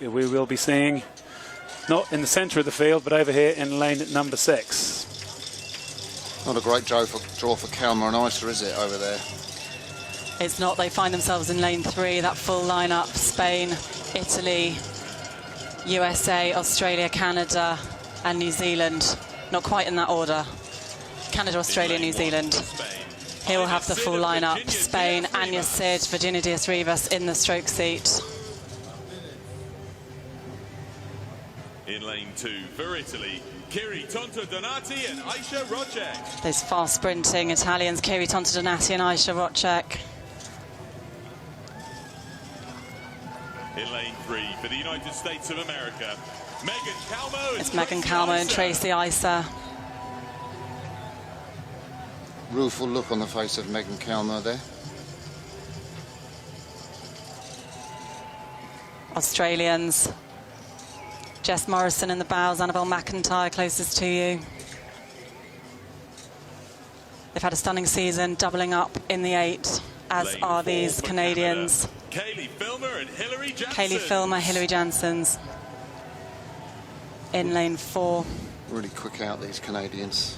we will be seeing, not in the centre of the field, but over here in lane number 6. Not a great draw for Kalma and Isa, is it, over there? It's not. They find themselves in lane 3, that full lineup: Spain, Italy, USA, Australia, Canada and New Zealand. Not quite in that order. Canada, Australia, New Zealand. Here we'll have the full lineup: Spain, Anya Sid, Virginia Diaz-Rivas in the stroke seat. In lane 2 for Italy, Kiri Tonto Donati and Aisha Rocek. Those fast sprinting Italians, Kiri Tonto Donati and Aisha Rocek. In lane 3 for the United States of America, Megan Kalmo. It's Megan Kalmo and Tracy Isa. Rueful look on the face of Megan Kalmo there. Australians. Jess Morrison in the bows, Annabelle McIntyre closest to you. They've had a stunning season, doubling up in the 8, as Lane are 4 these for Canadians. Canada, Kaylee Filmer and Hillary Jansen. Kaylee Filmer, Hillary Janssens in lane 4. Really quick out, these Canadians.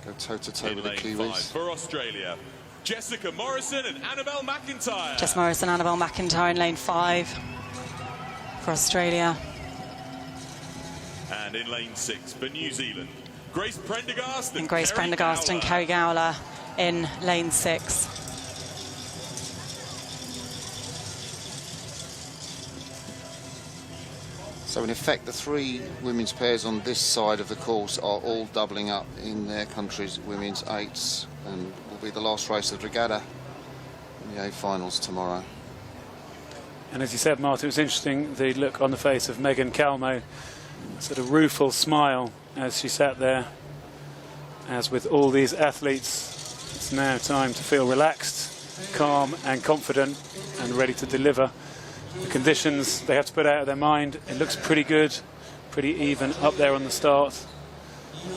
Go toe-to-toe with the In lane 5 Kiwis. for Australia, Jessica Morrison and Annabelle McIntyre. Jess Morrison, Annabelle McIntyre in lane 5 for Australia. And in lane 6 for New Zealand, Grace Prendergast And Grace Prendergast and Kerry Gowler in lane 6. So in effect, the 3 women's pairs on this side of the course are all doubling up in their country's women's 8s, and will be the last race of the regatta in the A finals tomorrow. And as you said, Martin, it was interesting, the look on the face of Megan Kalmo, sort of rueful smile as she sat there. As with all these athletes, it's now time to feel relaxed, calm and confident and ready to deliver. The conditions they have to put out of their mind, it looks pretty good, pretty even up there on the start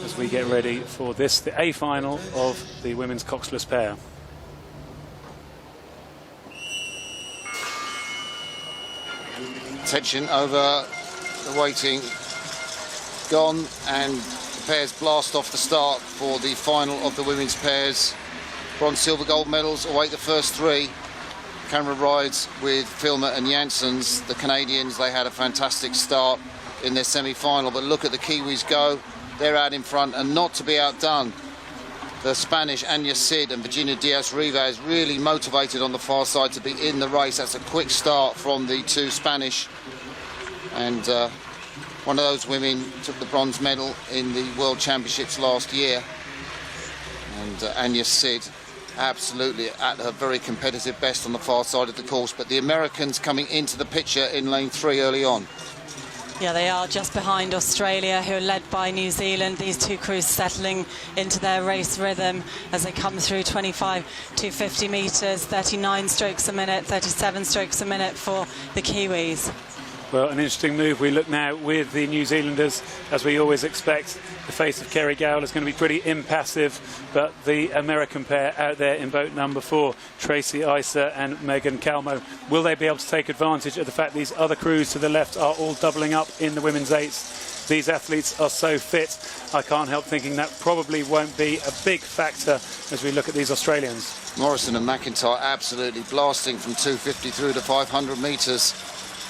as we get ready for this, the A final of the women's coxless pair. Tension over the waiting gone, and the pairs blast off the start for the final of the women's pairs. Bronze, silver, gold medals await the first 3. Camera rides with Filmer and Janssens. The Canadians, they had a fantastic start in their semi-final, but look at the Kiwis go. They're out in front and not to be outdone. The Spanish Anya Sid and Virginia Diaz-Rivas really motivated on the far side to be in the race. That's a quick start from the 2 Spanish. And one of those women took the bronze medal in the World Championships last year. And Anya Sid absolutely at her very competitive best on the far side of the course, but the Americans coming into the picture in lane 3 early on. Yeah, they are just behind Australia, who are led by New Zealand. These 2 crews settling into their race rhythm as they come through 25 to 50 metres, 39 strokes a minute, 37 strokes a minute for the Kiwis. Well, an interesting move. We look now with the New Zealanders, as we always expect. The face of Kerry Gowler is going to be pretty impassive, but the American pair out there in boat number 4, Tracy Isa and Megan Kalmo, will they be able to take advantage of the fact these other crews to the left are all doubling up in the women's 8s? These athletes are so fit, I can't help thinking that probably won't be a big factor as we look at these Australians. Morrison and McIntyre absolutely blasting from 250 through to 500 metres.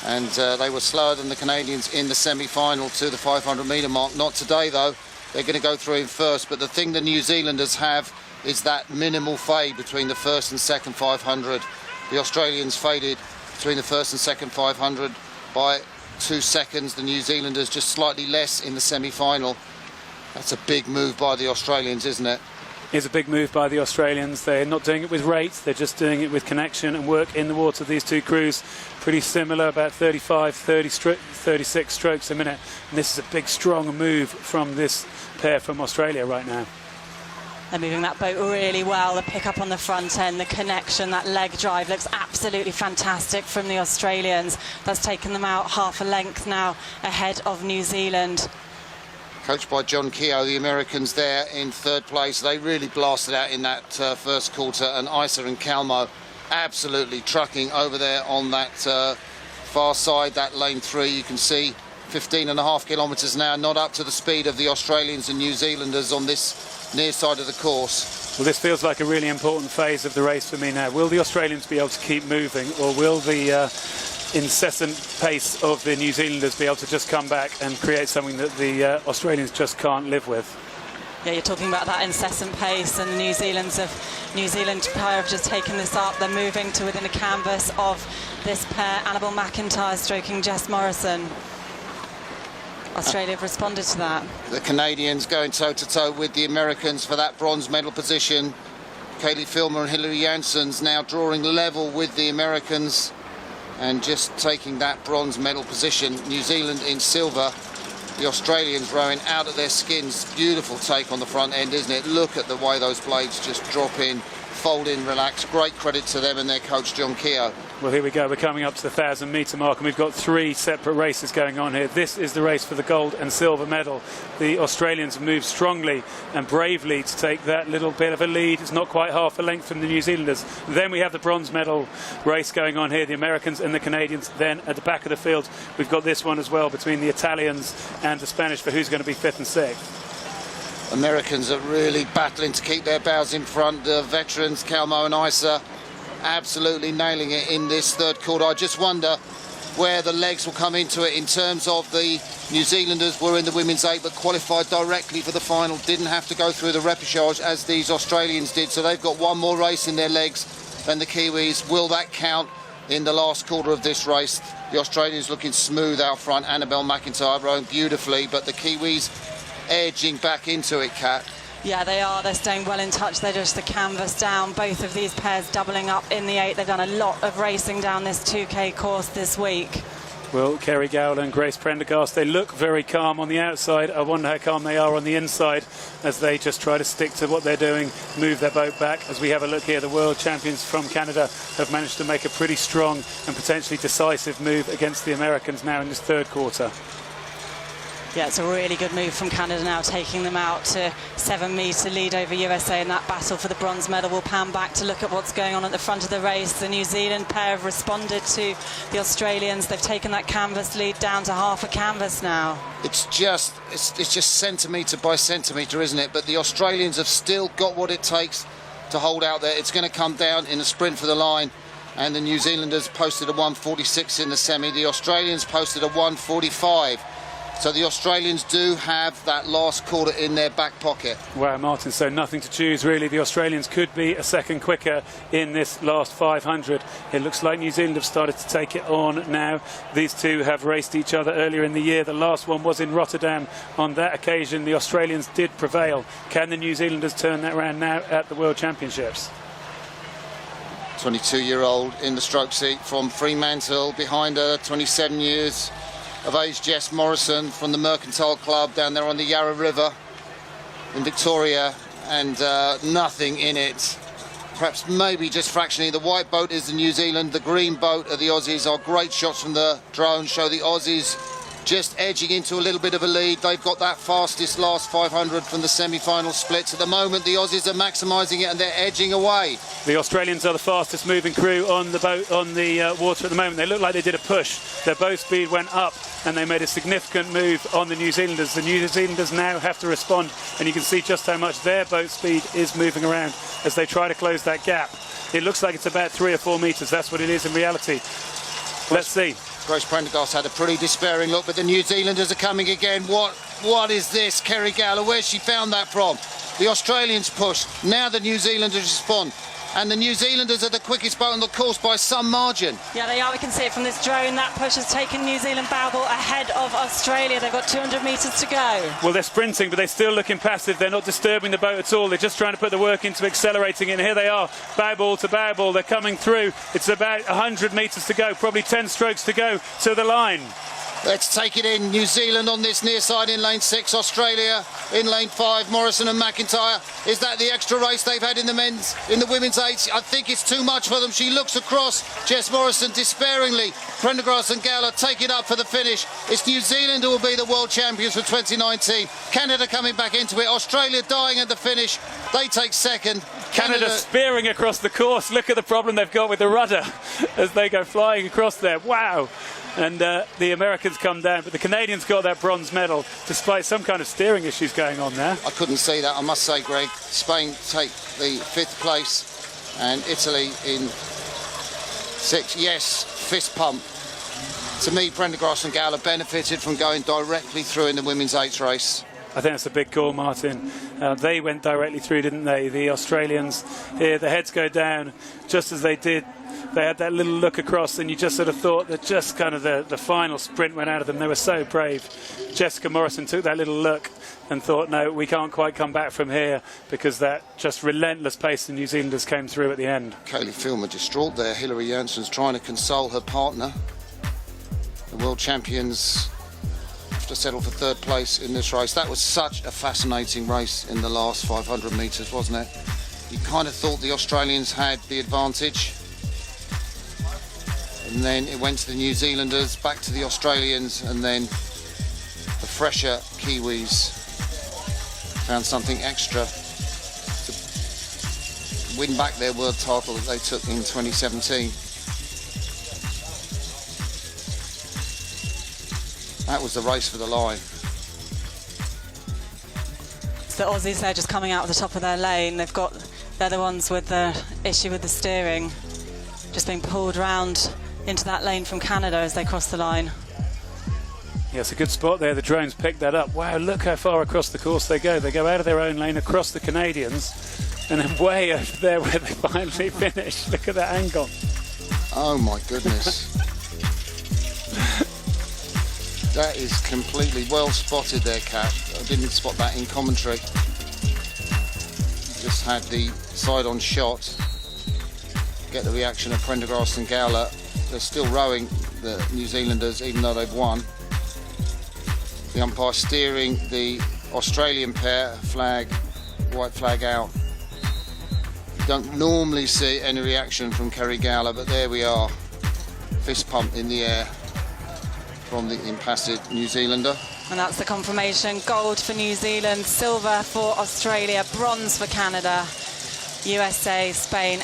And they were slower than the Canadians in the semi-final to the 500-metre mark. Not today, though. They're going to go through in first. But the thing the New Zealanders have is that minimal fade between the first and second 500. The Australians faded between the first and second 500 by 2 seconds. The New Zealanders just slightly less in the semi-final. That's a big move by the Australians, isn't it? Is a big move by the Australians. They're not doing it with rate, they're just doing it with connection and work in the water. These 2 crews pretty similar, about 35, 36 strokes a minute. And this is a big, strong move from this pair from Australia right now. They're moving that boat really well. The pick up on the front end, the connection, that leg drive looks absolutely fantastic from the Australians. That's taken them out half a length now ahead of New Zealand. Coached by John Keogh, the Americans there in 3rd place. They really blasted out in that first quarter, and Isa and Kalmo absolutely trucking over there on that far side, that lane 3, you can see 15.5 kilometres now, not up to the speed of the Australians and New Zealanders on this near side of the course. Well, this feels like a really important phase of the race for me now. Will the Australians be able to keep moving, or will the incessant pace of the New Zealanders be able to just come back and create something that the Australians just can't live with? Yeah, you're talking about that incessant pace, and the New Zealand pair have just taken this up. They're moving to within a canvas of this pair, Annabel McIntyre stroking Jess Morrison. Australia have responded to that. The Canadians going toe-to-toe with the Americans for that bronze medal position. Kaylee Filmer and Hilary Janssens now drawing level with the Americans and just taking that bronze medal position. New Zealand in silver. The Australians rowing out of their skins. Beautiful take on the front end, isn't it? Look at the way those blades just drop in, fold in, relax. Great credit to them and their coach, John Keogh. Well, here we go. We're coming up to the 1,000-metre mark, and we've got 3 separate races going on here. This is the race for the gold and silver medal. The Australians move strongly and bravely to take that little bit of a lead. It's not quite half a length from the New Zealanders. Then we have the bronze medal race going on here, the Americans and the Canadians. Then at the back of the field, we've got this one as well between the Italians and the Spanish for who's going to be 5th and 6th. Americans are really battling to keep their bows in front. The veterans, Calmo and Isa, absolutely nailing it in this third quarter. I just wonder where the legs will come into it in terms of the New Zealanders were in the women's 8 but qualified directly for the final, didn't have to go through the repechage as these Australians did, so they've got one more race in their legs than the Kiwis. Will that count in the last quarter of this race? The Australians looking smooth out front, Annabel McIntyre rowing beautifully, but the Kiwis edging back into it, Kat. Yeah, they are. They're staying well in touch. They're just the canvas down. Both of these pairs doubling up in the 8. They've done a lot of racing down this 2K course this week. Well, Kerry Gowler and Grace Prendergast, they look very calm on the outside. I wonder how calm they are on the inside as they just try to stick to what they're doing, move their boat back. As we have a look here, the world champions from Canada have managed to make a pretty strong and potentially decisive move against the Americans now in this third quarter. Yeah, it's a really good move from Canada now, taking them out to 7-metre lead over USA in that battle for the bronze medal. We'll pan back to look at what's going on at the front of the race. The New Zealand pair have responded to the Australians. They've taken that canvas lead down to half a canvas now. It's just centimetre by centimetre, isn't it? But the Australians have still got what it takes to hold out there. It's going to come down in a sprint for the line. And the New Zealanders posted a 1:46 in the semi. The Australians posted a 1:45. So the Australians do have that last quarter in their back pocket. Wow, Martin, so nothing to choose really. The Australians could be a second quicker in this last 500. It looks like New Zealand have started to take it on now. These two have raced each other earlier in the year. The last one was in Rotterdam. On that occasion, the Australians did prevail. Can the New Zealanders turn that around now at the World Championships? 22-year-old in the stroke seat from Fremantle. Behind her, 27 years of age, Jess Morrison from the Mercantile Club down there on the Yarra River in Victoria, and nothing in it. Perhaps maybe just fractionally. The white boat is the New Zealand, the green boat are the Aussies. Our great shots from the drone show the Aussies just edging into a little bit of a lead. They've got that fastest last 500 from the semi-final splits. At the moment, the Aussies are maximising it and they're edging away. The Australians are the fastest moving crew on the boat, on the water at the moment. They look like they did a push. Their boat speed went up and they made a significant move on the New Zealanders. The New Zealanders now have to respond, and you can see just how much their boat speed is moving around as they try to close that gap. It looks like it's about 3 or 4 metres. That's what it is in reality. Let's see. Grace Prendergast had a pretty despairing look, but the New Zealanders are coming again. What is this? Kerry Gowler, where's she found that from? The Australians push, now the New Zealanders respond. And the New Zealanders are the quickest boat on the course by some margin. Yeah, they are. We can see it from this drone. That push has taken New Zealand Babel ahead of Australia. They've got 200 metres to go. Well, they're sprinting, but they're still looking passive. They're not disturbing the boat at all. They're just trying to put the work into accelerating it. And here they are, bow ball to bow ball. They're coming through. It's about 100 metres to go, probably 10 strokes to go to the line. Let's take it in. New Zealand on this near side in lane 6. Australia in lane 5. Morrison and McIntyre. Is that the extra race they've had in the women's 8? I think it's too much for them. She looks across. Jess Morrison despairingly. Prendergast and Gowler take it up for the finish. It's New Zealand who will be the world champions for 2019. Canada coming back into it. Australia dying at the finish. They take second. Canada spearing across the course. Look at the problem they've got with the rudder as they go flying across there. Wow. and the Americans come down, but the Canadians got that bronze medal despite some kind of steering issues going on there. I couldn't see that, I must say, Greg. Spain take the 5th place and Italy in 6th. Yes, fist pump. To me, Prendergast and Gowler benefited from going directly through in the women's 8th race. I think that's a big call, Martin. They went directly through, didn't they? The Australians here, the heads go down just as they did. They had that little look across, and you just sort of thought that just kind of the final sprint went out of them. They were so brave. Jessica Morrison took that little look and thought, no, we can't quite come back from here, because that just relentless pace the New Zealanders came through at the end. Kaylee Filmer distraught there. Hilary Jansson's trying to console her partner. The world champions have to settle for 3rd place in this race. That was such a fascinating race in the last 500 metres, wasn't it? You kind of thought the Australians had the advantage. And then it went to the New Zealanders, back to the Australians, and then the fresher Kiwis found something extra to win back their world title that they took in 2017. That was the race for the line. It's the Aussies, they're just coming out of the top of their lane. They're the ones with the issue with the steering, just being pulled round into that lane from Canada as they cross the line. Yeah, it's a good spot there. The drones picked that up. Wow, look how far across the course they go. They go out of their own lane across the Canadians and then way over there where they finally finish. Look at that angle. Oh my goodness. That is completely well spotted there, Kat. I didn't spot that in commentary. Just had the side-on shot. Get the reaction of Prendergast and Gowler. They're still rowing, the New Zealanders, even though they've won. The umpire steering the Australian pair, flag, white flag out. Don't normally see any reaction from Kerry Gowler, but there we are. Fist pump in the air from the impassive New Zealander. And that's the confirmation. Gold for New Zealand, silver for Australia, bronze for Canada, USA, Spain.